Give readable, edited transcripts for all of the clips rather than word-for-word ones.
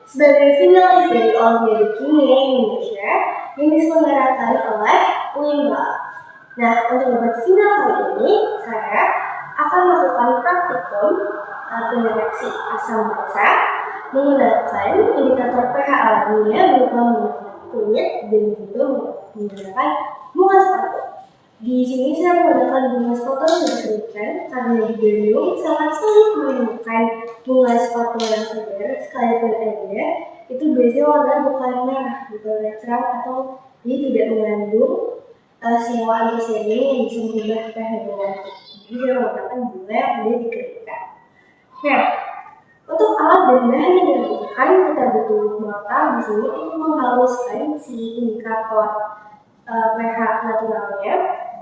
sebagai finalis dari Olimpiade Kimia Indonesia yang diselenggarakan oleh UIMBA. Nah, untuk debat final kali ini, saya akan melakukan praktikum pendeteksi asam basa menggunakan indikator pH alaminya berupa menggunakan kunyit dan juga menggunakan bunga sepatu. Di sini saya menggunakan bunga sepatu yang diberikan karena di Bandung sangat sulit menemukan bunga sepatu yang segar, sekalipun ada itu biasanya warna bukan merah, bukan cerah atau dia tidak mengandung senyawa antosianin yang bisa merubah pH dengan. Jadi saya menggunakan bunga yang sudah dikeringkan. Nah, untuk alat dan bahan yang dibutuhkan kita butuh mortar di sini untuk menghaluskan si indikator pH naturalnya.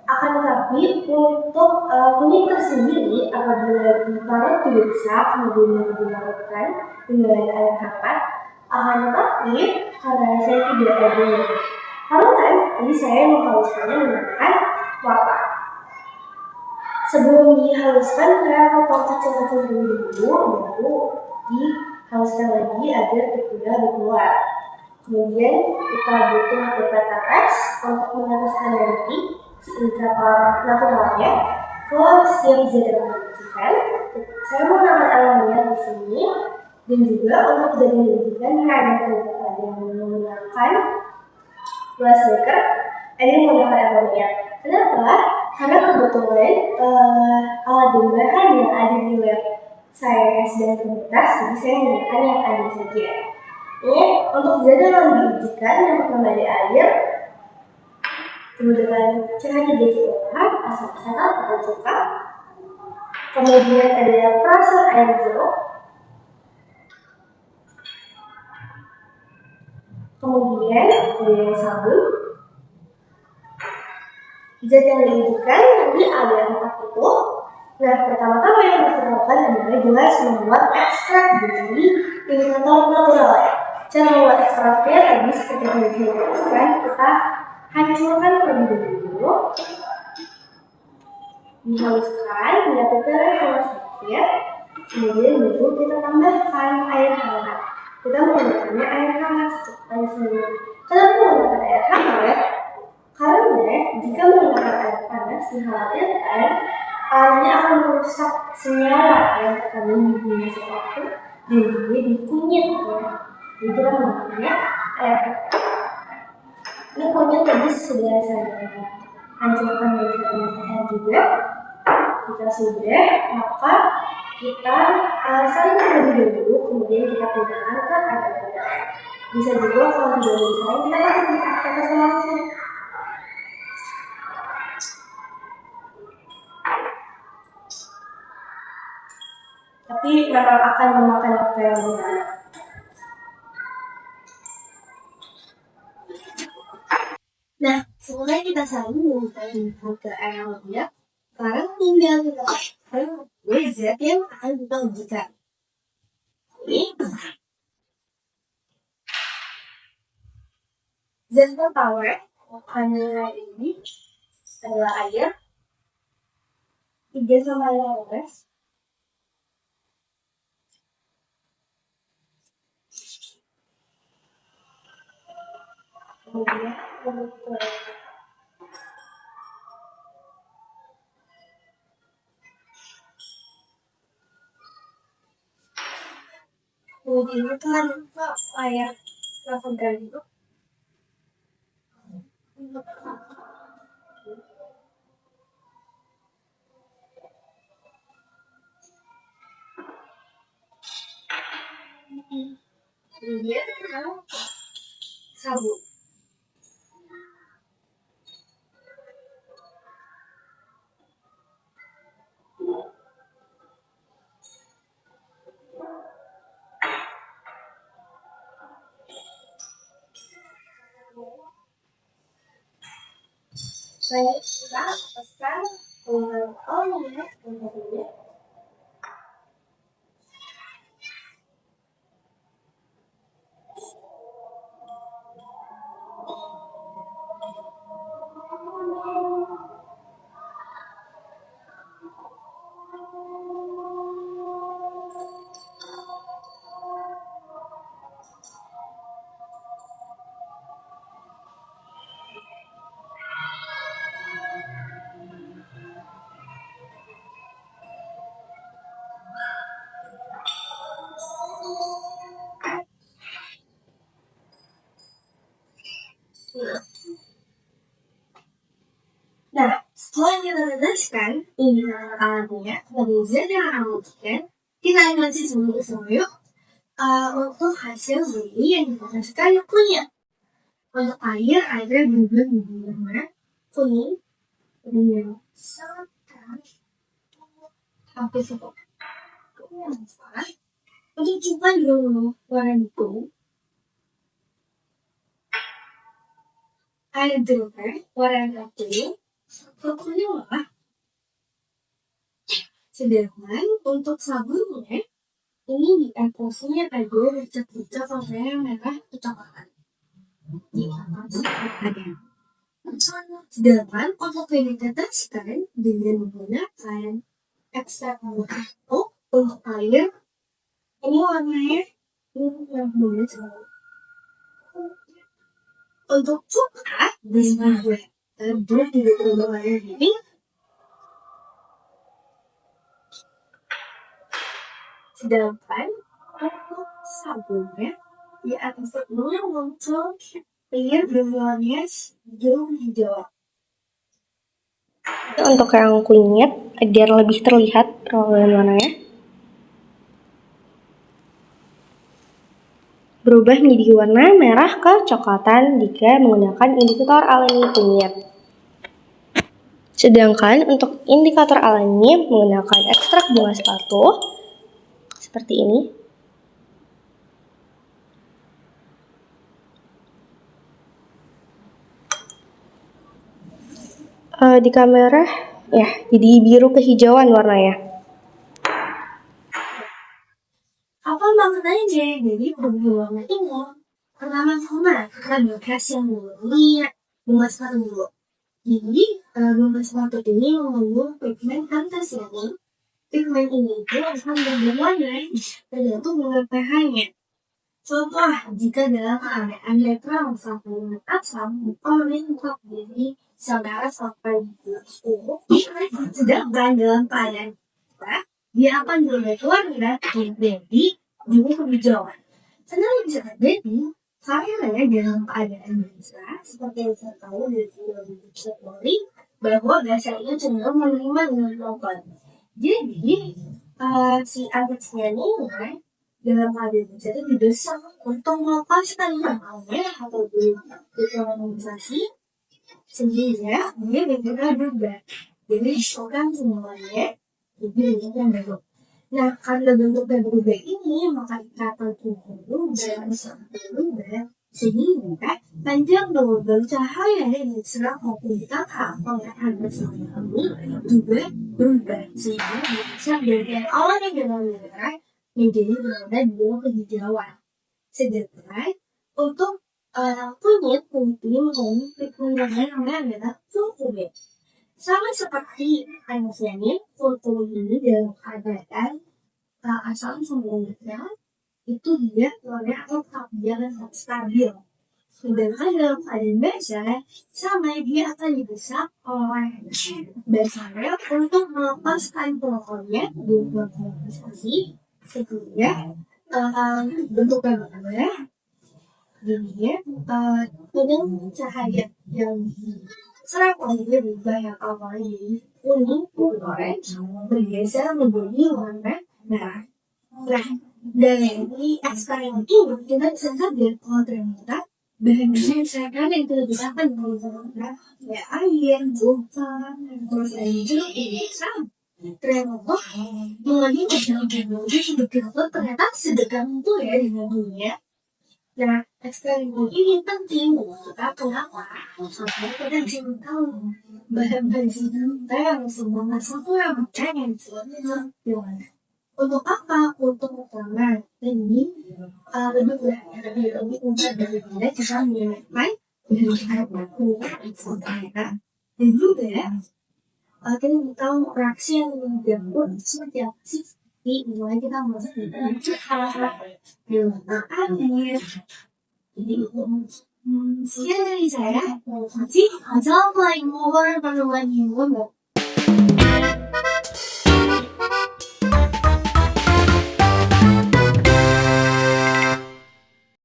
Akan tetapi untuk kunyit tersendiri apabila diparut tidak bisa kemudian dilarutkan dengan air hangat. Akan tetapi karena saya tidak ada parutan, jadi saya menghaluskannya menggunakan mortar. Sebelum dihaluskan, saya potong kecil-kecil dulu, baru dihaluskan lagi agar tidak keluar. Kemudian kita butuh PPTS untuk meneteskan nanti indikator naturalnya ke setiap zat yang diujikan. Saya menggunakan alamiah di sini dan juga untuk zat yang diujikan ada yang menggunakan glass breaker, ada yang menggunakan alamiah. Kenapa? Karena kebetulan alat dan bahan yang ada di lab saya sedang terbatas, jadi saya menggunakan yang ada saja. Ini untuk zat yang diujikan yang pertama ada air, kemudian CH3COH, asam asetat atau cuka, kemudian ada perasaan air jeruk, kemudian ada sabun. Zat yang diujikan nanti ada 4 itu. Nah, pertama-tama yang harus dilakukan adalah jelas membuat ekstrak dari indikator natural. Cara membuat ekstraknya tadi seperti yang dijelaskan, kita hancurkan terlebih dahulu, dihaluskan, menyatukan sama sedikit, kemudian baru kita tambahkan air hangat. Kita menggunakannya air hangat secukupnya sendiri. Kenapa menggunakan air hangat? Karena jika menggunakan air panas dikhawatirkan airnya akan merusak senyawa yang terkandung di bunga sepatu dan juga di kunyit. Jadi kita menggunakannya air hangat. Ini kunyit tadi sudah saya hancurkan dengan air juga. Jika sudah, maka kita saring terlebih dahulu, kemudian kita pindahkan ke air. Bisa juga kalau tidak bisa kita pakai atas langsung. Tapi memang akan memakan waktu yang lama. Nah, setelah kita saling ke air lebih, sekarang tinggal kita zat yang akan kita ujikan. Zat pertama ini adalah air 3-15. Kemudian kemudian telan air lavender itu. Kemudian sabun. Saya kita pesan oleh meneteskan indikator alamnya sebagai zat yang akan membuktikan, kita analisis dulu bersama yuk. Untuk hasil dari yang diteteskan kunyit. Untuk air, airnya berubah menjadi warna kuning dengan sangat terang, hampir seperti untuk coba dulu warna biru. Air jernih warna kuning, kuning merah. Sedangkan untuk sabunnya ini di atasnya ada bercak-bercak warna merah kecoklatan. Sedangkan untuk yang diteteskan dengan menggunakan ekstrak atau untuk air, ini warnanya merah banget semua. Untuk coklat dengan juga berubah warna ini. Sedangkan untuk sabunnya di atas sebelumnya muncul air berwarna hijau. Untuk yang kunyit agar lebih terlihat perbedaan warnanya berubah menjadi warna merah kecoklatan jika menggunakan indikator alami kunyit. Sedangkan untuk indikator alami menggunakan ekstrak bunga sepatu seperti ini. Di kamera ya jadi biru kehijauan warnanya. Apa maknanya jadi berubah warna ini? Pertama kita bahas yang dulu bunga sepatu dulu. Jadi bunga sepatu ini mengandung pigmen antosianin. Pigmen ini itu akan berubah warna tergantung dengan pH-nya. Contoh, jika dalam keadaan netral sampai asam, meningkat dari 11 sampai 10. Sedangkan dalam keadaan kita, dia akan berubah warna menjadi biru kehijauan. Kenapa bisa terjadi? Karena dalam keadaan biasa, seperti yang kita tahu dari teori bahwa gas air cenderung menerima dengan logam. Jadi, si antosianin dalam keadaan biasa itu didesak untuk melepaskan lemaknya atau dekolonisasi sehingga dia bentuknya berubah. Jadi program semuanya jadi bentuknya baru. Nah, karena bentuknya berubah ini maka ikatan tubuh berubah sehingga panjang gelombang cahaya yang diserap maupun ditangkap oleh antosianin ini juga berubah sehingga bisa bagian awalnya dengan merah menjadi berwarna biru kehijauan. Sedangkan untuk kunyit mengandung pigmen warna merah kunyit. Sama seperti antosianin, kunyit ini dalam keadaan asam sebenarnya itu dia warna atau jangan stabil. Sedangkan dalam keadaan basa sama dia akan didesak oleh basanya untuk melepaskan pokoknya di kolonisasi sehingga bentuknya berubah. Jadinya dengan cahaya yang serap oleh dia berubah yang awalnya jadi kuning, orange bergeser menjadi warna merah. Nah, dari eksperimen ini kita bisa lihat kalau ternyata bahan-bahan cadangan yang kita gunakan berwarna kayak air, gula, terus air jeruk ini sama. Ternyata mengandung teknologi indikator ternyata sedekat itu ya dengan dunia. Nah, eksperimen ini penting kita kenapa? Karena kita bisa tahu bahan-bahan kita yang semua satu yang percaya gimana? Untuk apa? Untuk pertama ini lebih mudah daripada kita mengenai bahan baku dan juga kita tahu reaksi yang dilakukan seperti apa sih di mulai kita masuk di hal-hal air. Jadi sekian dari saya. Assalamualaikum warahmatullahi wabarakatuh.